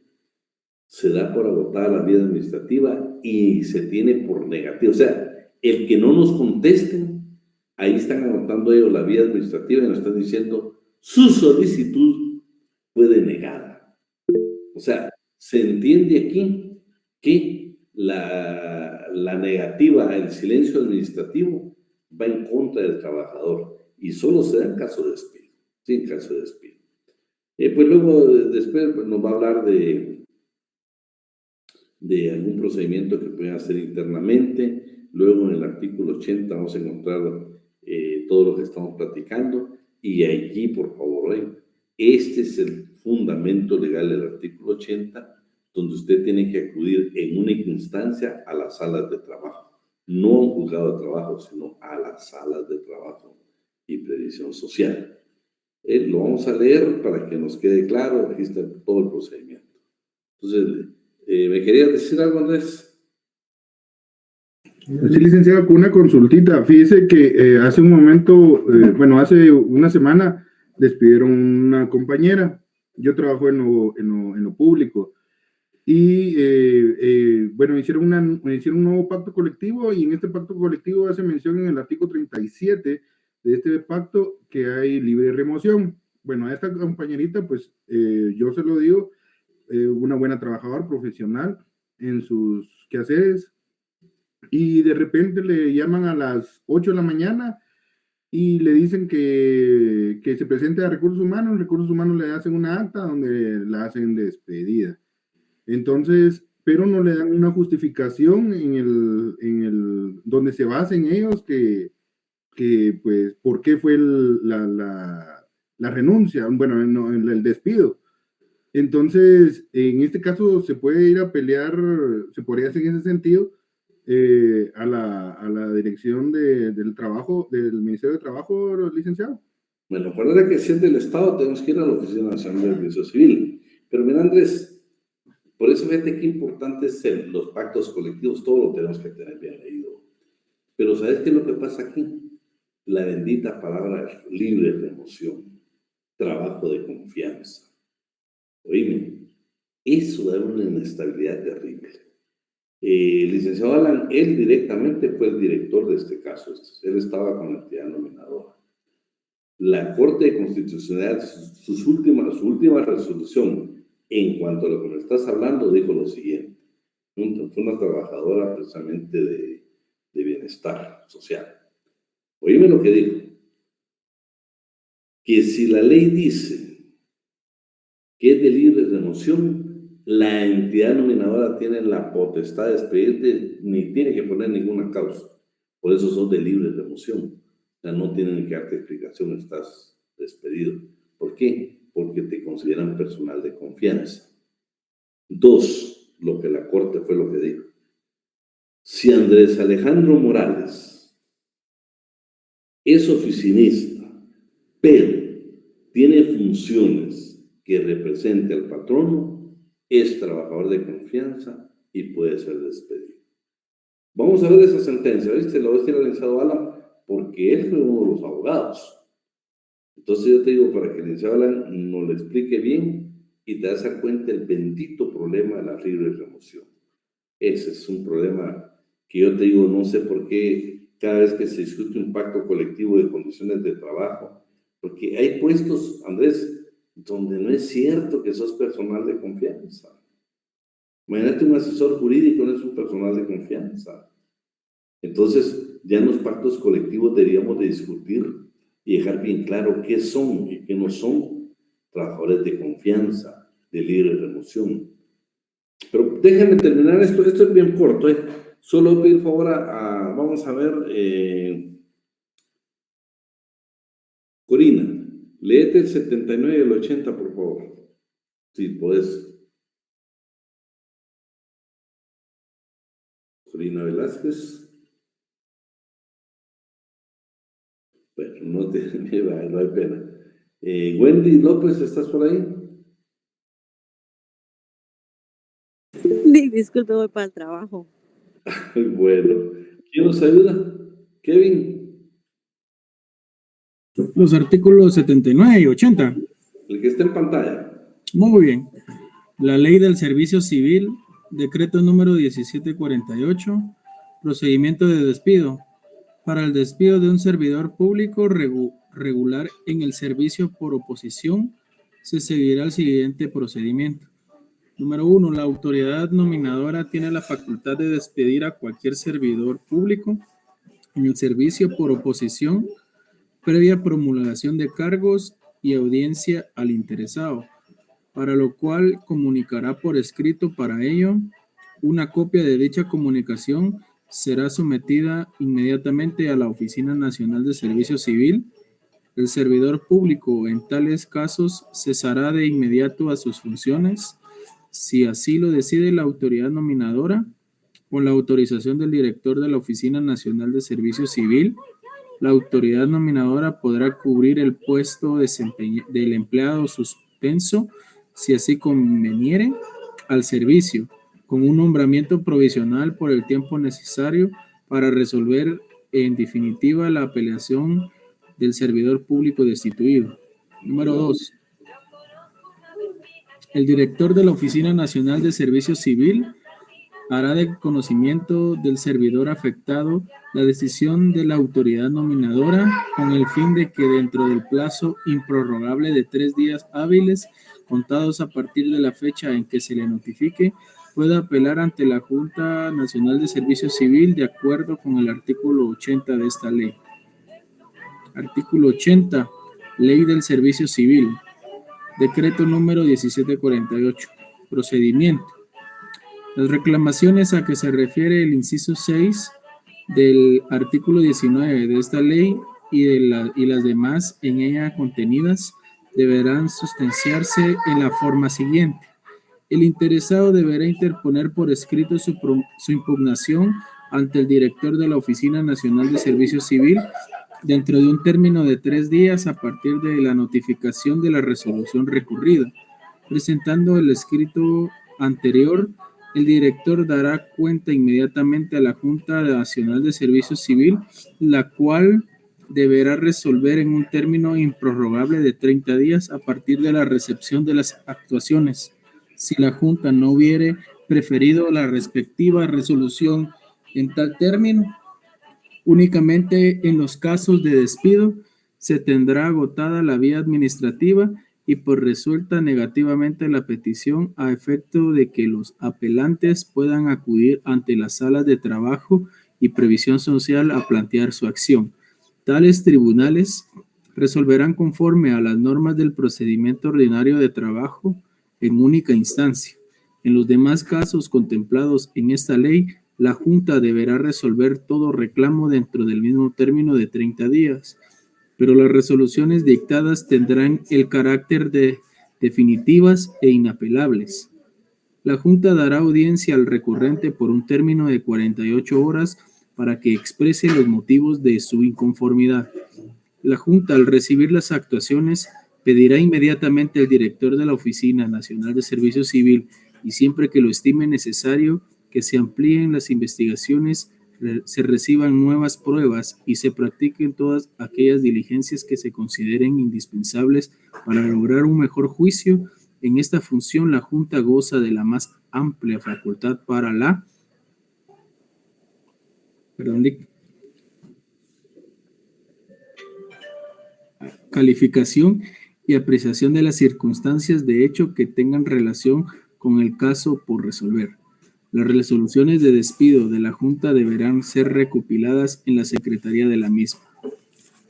se da por agotada la vía administrativa y se tiene por negativa. O sea, el que no nos contesten, ahí están anotando ellos la vía administrativa y nos están diciendo su solicitud fue denegada. O sea, se entiende aquí que la negativa, el silencio administrativo va en contra del trabajador y solo se da en caso de despido, sí, en caso de despido. Pues luego, después nos va a hablar de algún procedimiento que pueden hacer internamente. Luego en el artículo 80 vamos a encontrar todo lo que estamos platicando y allí, por favor, este es el fundamento legal del artículo 80, donde usted tiene que acudir en única instancia a las salas de trabajo, no a un juzgado de trabajo, sino a las salas de trabajo y previsión social. Lo vamos a leer para que nos quede claro, aquí está todo el procedimiento. Entonces, ¿me querías decir algo, Andrés? Sí, licenciado, con una consultita. Fíjese que hace un momento, hace una semana, despidieron una compañera. Yo trabajo en lo público. Y, hicieron un nuevo pacto colectivo y en este pacto colectivo hace mención en el artículo 37 de este pacto que hay libre remoción. Bueno, a esta compañerita, pues, yo se lo digo, una buena trabajadora profesional en sus quehaceres, y de repente le llaman a las 8 de la mañana y le dicen que se presente a Recursos Humanos le hacen una acta donde la hacen despedida. Entonces, pero no le dan una justificación donde se basen ellos que pues, ¿por qué fue la renuncia? Bueno, el despido. Entonces, en este caso se puede ir a pelear, se podría hacer en ese sentido, a la dirección del trabajo, del Ministerio de Trabajo, licenciado. Bueno, recuerda que si es del Estado, tenemos que ir a la Oficina Nacional de Servicio Civil. Pero mira, Andrés, por eso fíjate qué importante es los pactos colectivos, todo lo tenemos que tener bien leído. Pero ¿sabes qué es lo que pasa aquí? La bendita palabra libre remoción, trabajo de confianza. Oíme, eso da una inestabilidad terrible. El licenciado Alan, él directamente fue el director de este caso. Él estaba con la entidad nominadora. La Corte Constitucional, su última resolución en cuanto a lo que me estás hablando, dijo lo siguiente. Fue una trabajadora precisamente de bienestar social. Oíme lo que dijo. Que si la ley dice que es de libre remoción, la entidad nominadora tiene la potestad de despedirte, ni tiene que poner ninguna causa. Por eso son de libre remoción. O sea, no tienen que darte explicación, estás despedido. ¿Por qué? Porque te consideran personal de confianza. 2, lo que la Corte fue lo que dijo. Si Andrés Alejandro Morales es oficinista, pero tiene funciones que represente al patrono, es trabajador de confianza y puede ser despedido. Vamos a ver esa sentencia, ¿viste? Lo voy a decir al licenciado Alan, porque él fue uno de los abogados. Entonces yo te digo, para que el licenciado Alan nos lo explique bien y te das cuenta del bendito problema de la libre remoción. Ese es un problema que yo te digo, no sé por qué cada vez que se discute un pacto colectivo de condiciones de trabajo, porque hay puestos, Andrés, donde no es cierto que sos personal de confianza. Imagínate, un asesor jurídico no es un personal de confianza. Entonces, ya en los pactos colectivos deberíamos de discutir y dejar bien claro qué son y qué no son trabajadores de confianza, de libre remoción. Pero déjenme terminar esto es bien corto, ¿eh? Solo pedir favor vamos a ver, Corina, léete el 79 y el 80, por favor. Si podés. Corina Velázquez. Bueno, no hay pena. Wendy López, ¿estás por ahí? Disculpe, voy para el trabajo. Bueno, ¿quién nos ayuda? Kevin. Los artículos 79 y 80. El que está en pantalla. Muy bien. La Ley del Servicio Civil, decreto número 1748, procedimiento de despido. Para el despido de un servidor público regular en el servicio por oposición, se seguirá el siguiente procedimiento. Número 1. La autoridad nominadora tiene la facultad de despedir a cualquier servidor público en el servicio por oposición previa promulgación de cargos y audiencia al interesado, para lo cual comunicará por escrito. Para ello, una copia de dicha comunicación será sometida inmediatamente a la Oficina Nacional de Servicio Civil. El servidor público en tales casos cesará de inmediato a sus funciones, si así lo decide la autoridad nominadora, con la autorización del director de la Oficina Nacional de Servicio Civil. La autoridad nominadora podrá cubrir el puesto del empleado suspenso, si así conveniere, al servicio, con un nombramiento provisional por el tiempo necesario para resolver en definitiva la apelación del servidor público destituido. Número 2. El director de la Oficina Nacional de Servicio Civil hará de conocimiento del servidor afectado la decisión de la autoridad nominadora, con el fin de que dentro del plazo improrrogable de 3 días hábiles contados a partir de la fecha en que se le notifique, pueda apelar ante la Junta Nacional de Servicio Civil de acuerdo con el artículo 80 de esta ley. Artículo 80. Ley del Servicio Civil. Decreto número 1748. Procedimiento. Las reclamaciones a que se refiere el inciso 6 del artículo 19 de esta ley y las demás en ella contenidas deberán sustanciarse en la forma siguiente. El interesado deberá interponer por escrito su impugnación ante el director de la Oficina Nacional de Servicio Civil dentro de un término de 3 días a partir de la notificación de la resolución recurrida. Presentando el escrito anterior, el director dará cuenta inmediatamente a la Junta Nacional de Servicio Civil, la cual deberá resolver en un término improrrogable de 30 días a partir de la recepción de las actuaciones. Si la Junta no hubiere preferido la respectiva resolución en tal término, únicamente en los casos de despido se tendrá agotada la vía administrativa y por resuelta negativamente la petición a efecto de que los apelantes puedan acudir ante las salas de trabajo y previsión social a plantear su acción. Tales tribunales resolverán conforme a las normas del procedimiento ordinario de trabajo en única instancia. En los demás casos contemplados en esta ley, la Junta deberá resolver todo reclamo dentro del mismo término de 30 días, pero las resoluciones dictadas tendrán el carácter de definitivas e inapelables. La Junta dará audiencia al recurrente por un término de 48 horas para que exprese los motivos de su inconformidad. La Junta, al recibir las actuaciones, pedirá inmediatamente al director de la Oficina Nacional de Servicio Civil y siempre que lo estime necesario, que se amplíen las investigaciones, se reciban nuevas pruebas y se practiquen todas aquellas diligencias que se consideren indispensables para lograr un mejor juicio. En esta función, la Junta goza de la más amplia facultad para la calificación y apreciación de las circunstancias de hecho que tengan relación con el caso por resolver. Las resoluciones de despido de la Junta deberán ser recopiladas en la Secretaría de la misma.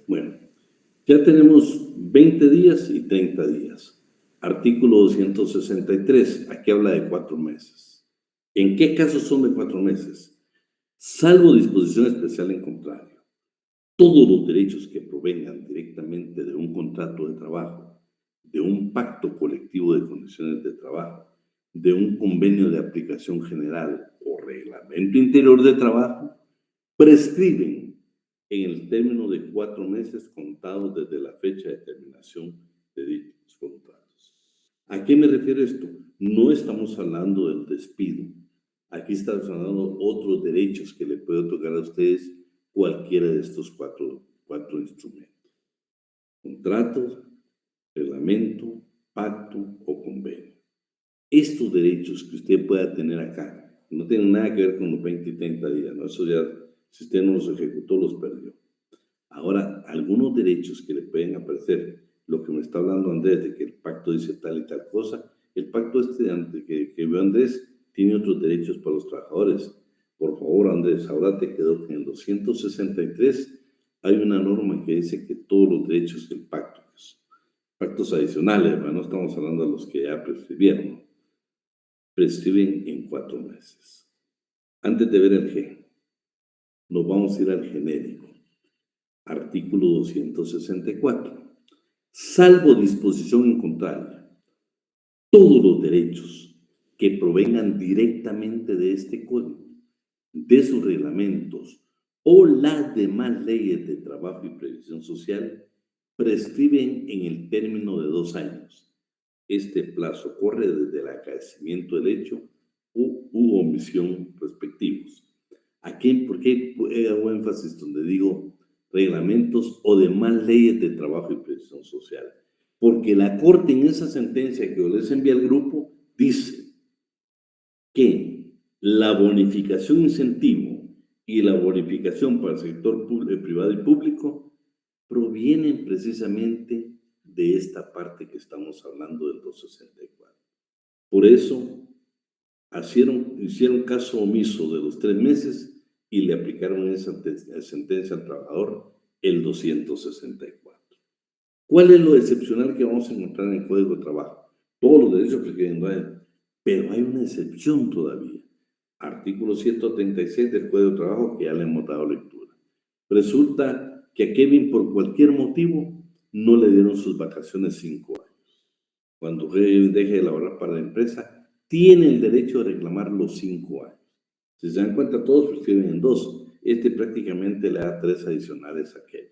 Bueno, ya tenemos 20 días y 30 días. Artículo 263, aquí habla de 4 meses. ¿En qué casos son de 4 meses? Salvo disposición especial en contrario, todos los derechos que provengan directamente de un contrato de trabajo, de un pacto colectivo de condiciones de trabajo, de un convenio de aplicación general o reglamento interior de trabajo, prescriben en el término de 4 meses contados desde la fecha de terminación de dichos contratos. ¿A qué me refiero esto? No estamos hablando del despido. Aquí estamos hablando de otros derechos que le puede otorgar a ustedes cualquiera de estos cuatro instrumentos. Contrato, reglamento, pacto o convenio. Estos derechos que usted pueda tener acá no tienen nada que ver con los 20 y 30 días, ¿no? Eso ya, si usted no los ejecutó, los perdió. Ahora, algunos derechos que le pueden aparecer, lo que me está hablando Andrés, de que el pacto dice tal y tal cosa, el pacto que vio Andrés tiene otros derechos para los trabajadores. Por favor, Andrés, ahora te quedó que en el 263 hay una norma que dice que todos los derechos del pacto, pactos adicionales, no estamos hablando de los que ya prescribieron, prescriben en 4 meses. Antes de ver el G, nos vamos a ir al genérico. Artículo 264. Salvo disposición en contrario, todos los derechos que provengan directamente de este código, de sus reglamentos o las demás leyes de trabajo y previsión social, prescriben en el término de 2 años. Este plazo corre desde el acaecimiento del hecho u omisión respectivos. Aquí, ¿por qué hago énfasis donde digo reglamentos o demás leyes de trabajo y previsión social? Porque la Corte en esa sentencia que les envía al grupo dice que la bonificación incentivo y la bonificación para el sector privado y público provienen precisamente de esta parte que estamos hablando del 264. Por eso hicieron caso omiso de los 3 meses y le aplicaron esa sentencia al trabajador el 264. ¿Cuál es lo excepcional que vamos a encontrar en el Código de Trabajo? Todos los derechos que queden a él, pero hay una excepción todavía. Artículo 136 del Código de Trabajo que ya le hemos dado lectura. Resulta que a Kevin por cualquier motivo no le dieron sus vacaciones 5 años. Cuando Kevin deje de laborar para la empresa, tiene el derecho de reclamar los 5 años. Si se dan cuenta, todos prescriben en 2. Este prácticamente le da 3 adicionales a aquel.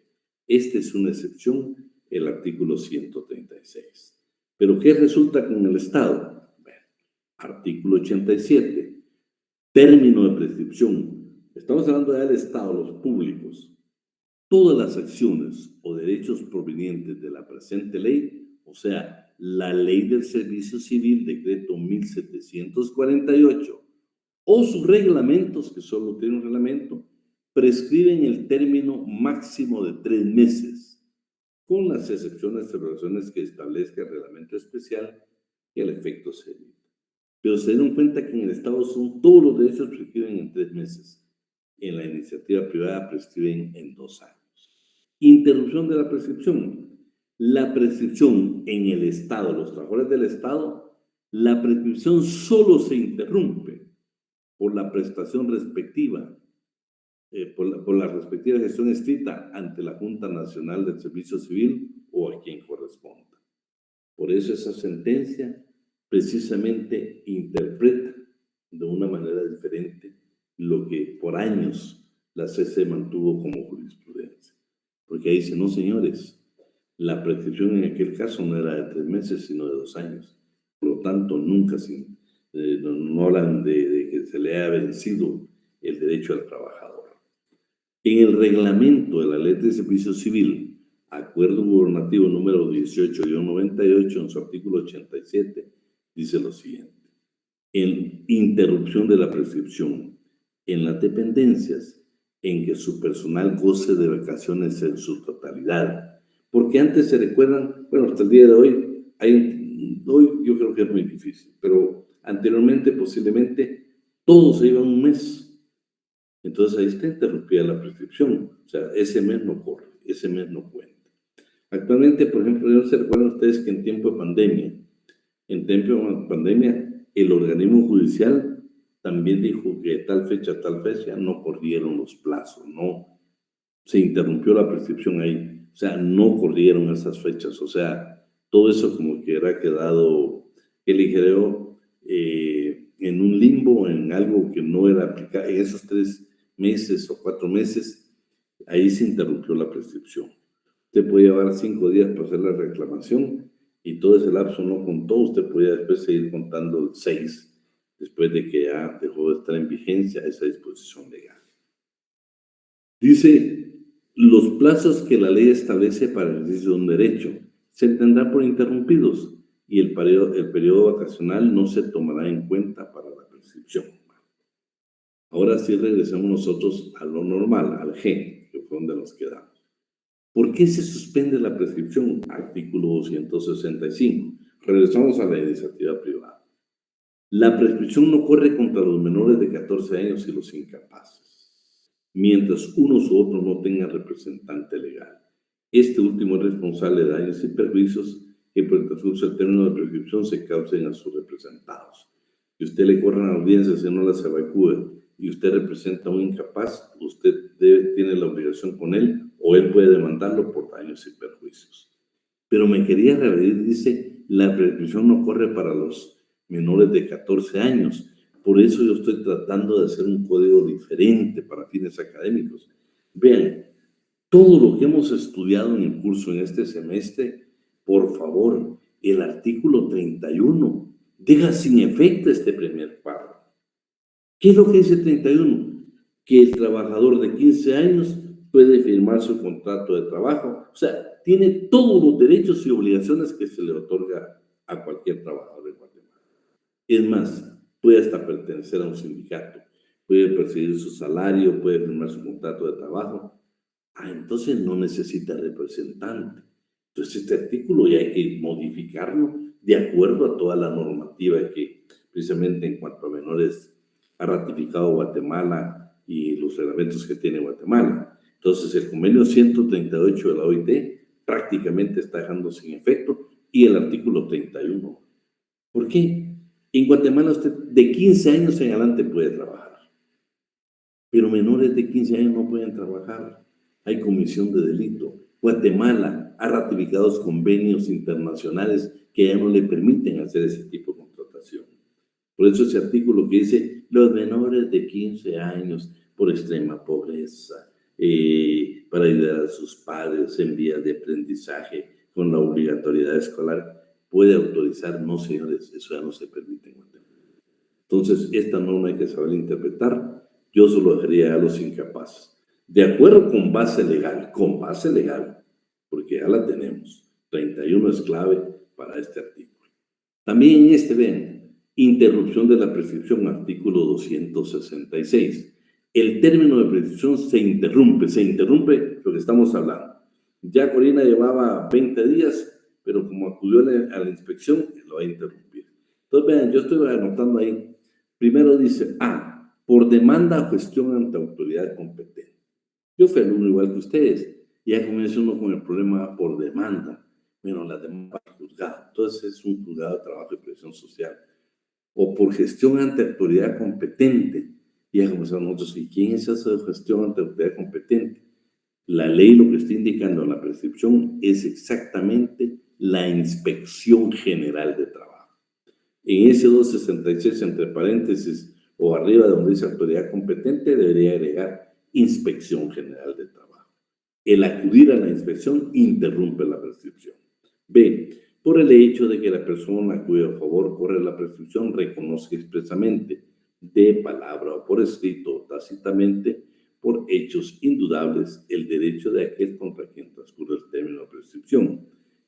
Este es una excepción, el artículo 136. ¿Pero qué resulta con el Estado? Bueno, artículo 87. Término de prescripción. Estamos hablando ya del Estado, los públicos. Todas las acciones o derechos provenientes de la presente ley, o sea, la Ley del Servicio Civil, decreto 1748, o sus reglamentos, que solo tienen un reglamento, prescriben el término máximo de 3 meses, con las excepciones y regulaciones que establezca el reglamento especial que al efecto se evita. Pero se dieron cuenta que en el Estado son todos los derechos prescriben en 3 meses. En la iniciativa privada prescriben en 2 años. Interrupción de la prescripción. La prescripción en el Estado, los trabajadores del Estado, la prescripción solo se interrumpe por la prestación respectiva, por la respectiva gestión escrita ante la Junta Nacional del Servicio Civil o a quien corresponda. Por eso esa sentencia precisamente interpreta de una manera diferente lo que por años la CC mantuvo como jurisprudencia. Porque ahí dice, no señores, la prescripción en aquel caso no era de 3 meses, sino de 2 años. Por lo tanto, nunca no hablan de que se le haya vencido el derecho al trabajador. En el reglamento de la Ley de Servicio Civil, Acuerdo Gubernativo número 18-98, en su artículo 87, dice lo siguiente. En interrupción de la prescripción, en las dependencias en que su personal goce de vacaciones en su totalidad. Porque antes se recuerdan, bueno, hasta el día de hoy, hoy yo creo que es muy difícil, pero anteriormente posiblemente todos se iban un mes. Entonces ahí está interrumpida la prescripción. O sea, ese mes no corre, ese mes no cuenta. Actualmente, por ejemplo, no se recuerdan ustedes que en tiempo de pandemia, el organismo judicial también dijo que tal fecha no corrieron los plazos, no se interrumpió la prescripción ahí, o sea, no corrieron esas fechas, o sea, todo eso como que era quedado ligero en un limbo, en algo que no era aplicable. En esos 3 meses o 4 meses, ahí se interrumpió la prescripción. Usted puede llevar 5 días para hacer la reclamación y todo ese lapso no contó, usted podía después seguir contando el 6, después de que ya dejó de estar en vigencia esa disposición legal. Dice, los plazos que la ley establece para el ejercicio de un derecho se tendrán por interrumpidos y el periodo vacacional no se tomará en cuenta para la prescripción. Ahora sí regresamos nosotros a lo normal, al G, que fue donde nos quedamos. ¿Por qué se suspende la prescripción? Artículo 265. Regresamos a la iniciativa privada. La prescripción no corre contra los menores de 14 años y los incapaces, mientras unos u otros no tengan representante legal. Este último es responsable de daños y perjuicios que por el transcurso del término de prescripción se causen a sus representados. Si usted le corre a la audiencia si no las evacúe y usted representa a un incapaz, usted tiene la obligación con él o él puede demandarlo por daños y perjuicios. Pero me quería referir, dice, la prescripción no corre para los menores de 14 años. Por eso yo estoy tratando de hacer un código diferente para fines académicos. Vean, todo lo que hemos estudiado en el curso en este semestre, por favor, el artículo 31 deja sin efecto este primer párrafo. ¿Qué es lo que dice 31? Que el trabajador de 15 años puede firmar su contrato de trabajo. O sea, tiene todos los derechos y obligaciones que se le otorga a cualquier trabajador de Guatemala. Es más, puede hasta pertenecer a un sindicato, puede percibir su salario, puede firmar su contrato de trabajo. Entonces no necesita representante. Entonces este artículo ya hay que modificarlo de acuerdo a toda la normativa que precisamente en cuanto a menores ha ratificado Guatemala y los reglamentos que tiene Guatemala. Entonces el convenio 138 de la OIT prácticamente está dejando sin efecto y el artículo 31. ¿Por qué? En Guatemala usted de 15 años en adelante puede trabajar, pero menores de 15 años no pueden trabajar. Hay comisión de delito. Guatemala ha ratificado convenios internacionales que ya no le permiten hacer ese tipo de contratación. Por eso ese artículo que dice los menores de 15 años por extrema pobreza, para ayudar a sus padres en vías de aprendizaje con la obligatoriedad escolar, puede autorizar. No, señores, eso ya no se permite en Guatemala. Entonces, esta norma hay que saber interpretar. Yo solo dejaría a los incapaces. De acuerdo con base legal, porque ya la tenemos. 31 es clave para este artículo. También en vean, interrupción de la prescripción, artículo 266. El término de prescripción se interrumpe lo que estamos hablando. Ya Corina llevaba 20 días, pero como acudió a la inspección, lo va a interrumpir. Entonces, vean, yo estoy anotando ahí. Primero dice, por demanda o gestión ante autoridad competente. Yo fui alumno igual que ustedes, y ya comienza uno con el problema por demanda. Bueno, la demanda para juzgado, entonces es un juzgado de trabajo y previsión social. O por gestión ante autoridad competente. Y ya comenzamos nosotros, ¿y quién es esa gestión ante autoridad competente? La ley lo que está indicando en la prescripción es exactamente la Inspección General de Trabajo. En ese 266, entre paréntesis, o arriba de donde dice autoridad competente, debería agregar Inspección General de Trabajo. El acudir a la inspección interrumpe la prescripción. B. Por el hecho de que la persona a cuyo favor corre la prescripción reconozca expresamente, de palabra o por escrito o tácitamente, por hechos indudables, el derecho de aquel contra quien transcurre el término de prescripción.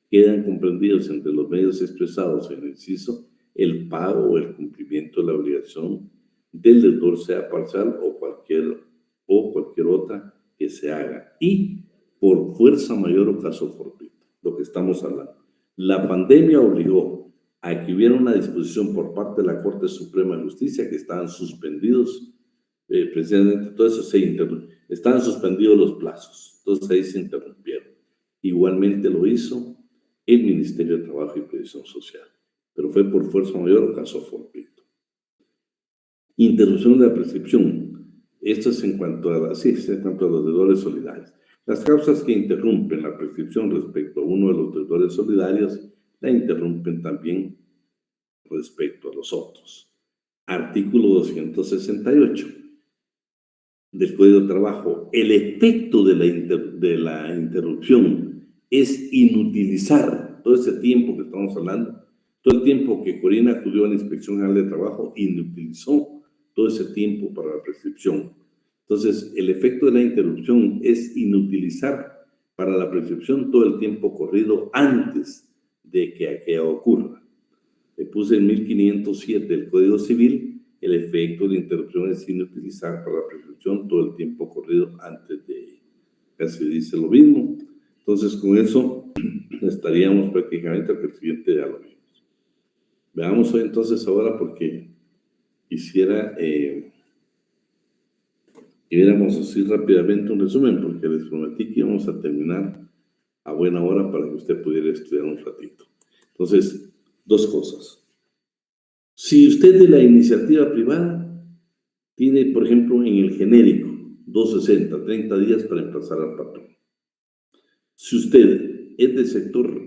Quedan comprendidos entre los medios expresados en el inciso el pago o el cumplimiento de la obligación del deudor, sea parcial o cualquier otra que se haga, y por fuerza mayor o caso fortuito, lo que estamos hablando. La pandemia obligó a que hubiera una disposición por parte de la Corte Suprema de Justicia que estaban suspendidos, precisamente todo eso estaban suspendidos los plazos, entonces ahí se interrumpieron. Igualmente lo hizo el Ministerio de Trabajo y Previsión Social, pero fue por fuerza mayor o caso fortuito. Interrupción de la prescripción. Esto es en cuanto a los deudores solidarios. Las causas que interrumpen la prescripción respecto a uno de los deudores solidarios la interrumpen también respecto a los otros. Artículo 268 del Código de Trabajo. El efecto de la interrupción es inutilizar todo ese tiempo que estamos hablando, todo el tiempo que Corina acudió a la Inspección General de Trabajo, inutilizó todo ese tiempo para la prescripción. Entonces, el efecto de la interrupción es inutilizar para la prescripción todo el tiempo corrido antes de que aquello ocurra. Le puse en 1507 del Código Civil, el efecto de la interrupción es inutilizar para la prescripción todo el tiempo corrido antes de ella. Casi dice lo mismo. Entonces, con eso estaríamos prácticamente al siguiente ya lo vimos. Veamos hoy entonces ahora, porque quisiera que viéramos así rápidamente un resumen, porque les prometí que íbamos a terminar a buena hora para que usted pudiera estudiar un ratito. Entonces, dos cosas. Si usted de la iniciativa privada tiene, por ejemplo, en el genérico, 260, 30 días para emplazar al patrón. Si usted es del sector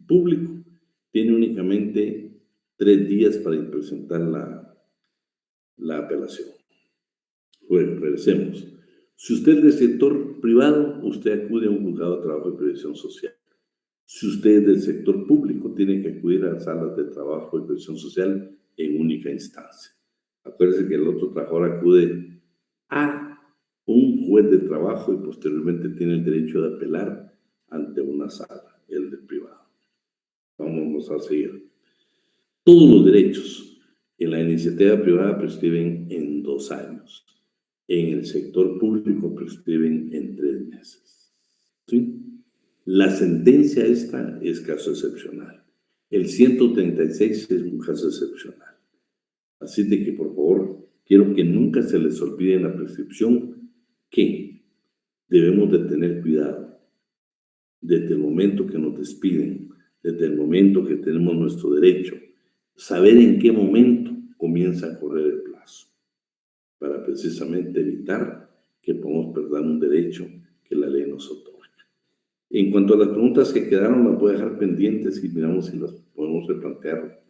público, tiene únicamente 3 días para presentar la apelación. Bueno, regresemos. Si usted es del sector privado, usted acude a un juzgado de trabajo y previsión social. Si usted es del sector público, tiene que acudir a las salas de trabajo y previsión social en única instancia. Acuérdense que el otro trabajador acude a un juez de trabajo y posteriormente tiene el derecho de apelar ante una sala, el del privado. Vamos a seguir. Todos los derechos en la iniciativa privada prescriben en 2 años. En el sector público prescriben en 3 meses. ¿Sí? La sentencia esta es caso excepcional. El 136 es un caso excepcional. Así de que, por favor, quiero que nunca se les olvide en la prescripción que debemos de tener cuidado desde el momento que nos despiden, desde el momento que tenemos nuestro derecho, saber en qué momento comienza a correr el plazo, para precisamente evitar que podamos perder un derecho que la ley nos otorga. En cuanto a las preguntas que quedaron, las voy a dejar pendientes y miramos si las podemos replantear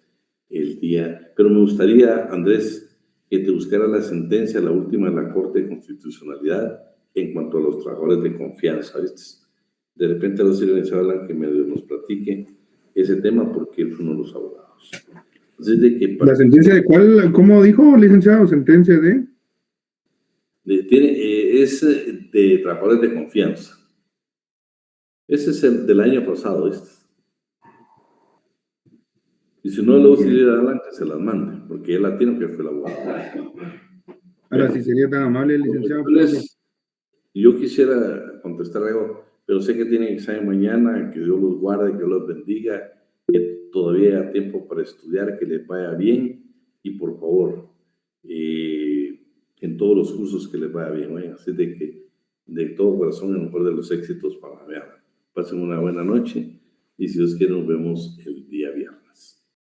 el día. Pero me gustaría, Andrés, que te buscara la sentencia, la última de la Corte de Constitucionalidad, en cuanto a los trabajadores de confianza, ¿viste? De repente los licenciados hablan que medio nos platique ese tema porque él fue uno de los abogados. Entonces, de que ¿La sentencia de cuál? ¿Cómo dijo, licenciado? ¿Sentencia de? es de trabajadores de confianza. Ese es el del año pasado, ¿viste? Y si no, luego si le hablan que se las mande, porque él la tiene que fue el abogado. Ahora, si sería tan amable, licenciado. Yo quisiera contestar algo, pero sé que tienen examen mañana, que Dios los guarde, que Dios los bendiga, que todavía hay tiempo para estudiar, que les vaya bien y por favor, en todos los cursos que les vaya bien, ¿eh? Así de que de todo corazón el mejor de los éxitos para ver. Pasen una buena noche y si Dios quiere nos vemos el día viernes.